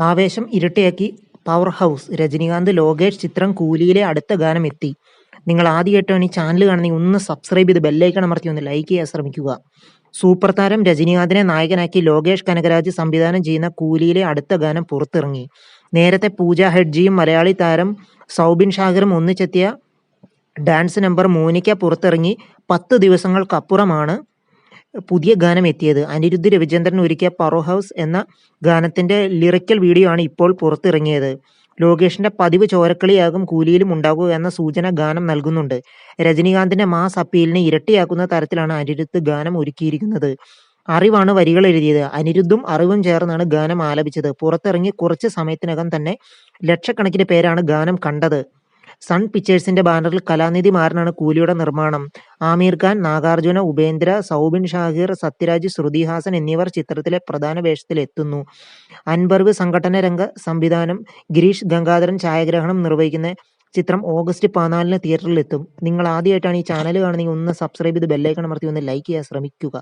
ആവേശം ഇരട്ടിയാക്കി power house Rajinikanth Lokesh ചിത്രം കൂലിയിലെ അടുത്ത ഗാനം എത്തി. നിങ്ങൾ ആദ്യമായിട്ടാണ് ഈ ചാനൽ കാണുന്നെങ്കിൽ ഒന്ന് സബ്സ്ക്രൈബ് ചെയ്ത് ബെല്ലൈക്കൺ അമർത്തി ഒന്ന് ലൈക്ക് ചെയ്യാൻ ശ്രമിക്കുക. സൂപ്പർ താരം രജനികാന്തിനെ നായകനാക്കി ലോകേഷ് കനകരാജ് സംവിധാനം ചെയ്യുന്ന കൂലിയിലെ അടുത്ത ഗാനം പുറത്തിറങ്ങി. നേരത്തെ പൂജ ഹെഡ്ജിയും മലയാളി താരം സൗബിൻ ഷാഹിറും ഒന്നിച്ചെത്തിയ ഡാൻസ് നമ്പർ മോനിക്ക പുറത്തിറങ്ങി 10 ദിവസങ്ങൾക്കപ്പുറമാണ് പുതിയ ഗാനം എത്തിയത്. അനിരുദ്ധ് രവിചന്ദ്രൻ ഒരുക്കിയ പവർ ഹൗസ് എന്ന ഗാനത്തിന്റെ ലിറിക്കൽ വീഡിയോ ആണ് ഇപ്പോൾ പുറത്തിറങ്ങിയത്. ലോകേഷിന്റെ പതിവ് ചോരക്കളിയാകും കൂലിയിലും ഉണ്ടാകുക എന്ന സൂചന ഗാനം നൽകുന്നുണ്ട്. രജനികാന്തിന്റെ മാസ് അപ്പീലിനെ ഇരട്ടിയാക്കുന്ന തരത്തിലാണ് അനിരുദ്ധ് ഗാനം ഒരുക്കിയിരിക്കുന്നത്. അറിവാണ് വരികൾ എഴുതിയത്. അനിരുദ്ധും അറിവും ചേർന്നാണ് ഗാനം ആലപിച്ചത്. പുറത്തിറങ്ങി കുറച്ച് സമയത്തിനകം തന്നെ ലക്ഷക്കണക്കിന് പേരാണ് ഗാനം കണ്ടത്. സൺ പിക്ചേഴ്സിന്റെ ബാനറിൽ കലാനിധി മാരനാണ് കൂലിയുടെ നിർമ്മാണം. ആമീർ ഖാൻ, നാഗാർജുന, ഉപേന്ദ്ര, സൗബിൻ ഷാഹിർ, സത്യരാജ്, ശ്രുതി ഹാസൻ എന്നിവർ ചിത്രത്തിലെ പ്രധാന വേഷത്തിലെത്തുന്നു. അൻപർവ് സംഘടന രംഗ സംവിധാനം, ഗിരീഷ് ഗംഗാധരൻ ഛായാഗ്രഹണം നിർവഹിക്കുന്ന ചിത്രം ഓഗസ്റ്റ് 14 തിയേറ്ററിലെത്തും. നിങ്ങൾ ആദ്യമായിട്ടാണ് ഈ ചാനൽ കാണുന്നെങ്കിൽ ഒന്ന് സബ്സ്ക്രൈബ് ചെയ്ത് ബെല്ലൈക്കൺ അമർത്തി ഒന്ന് ലൈക്ക് ചെയ്യാൻ ശ്രമിക്കുക.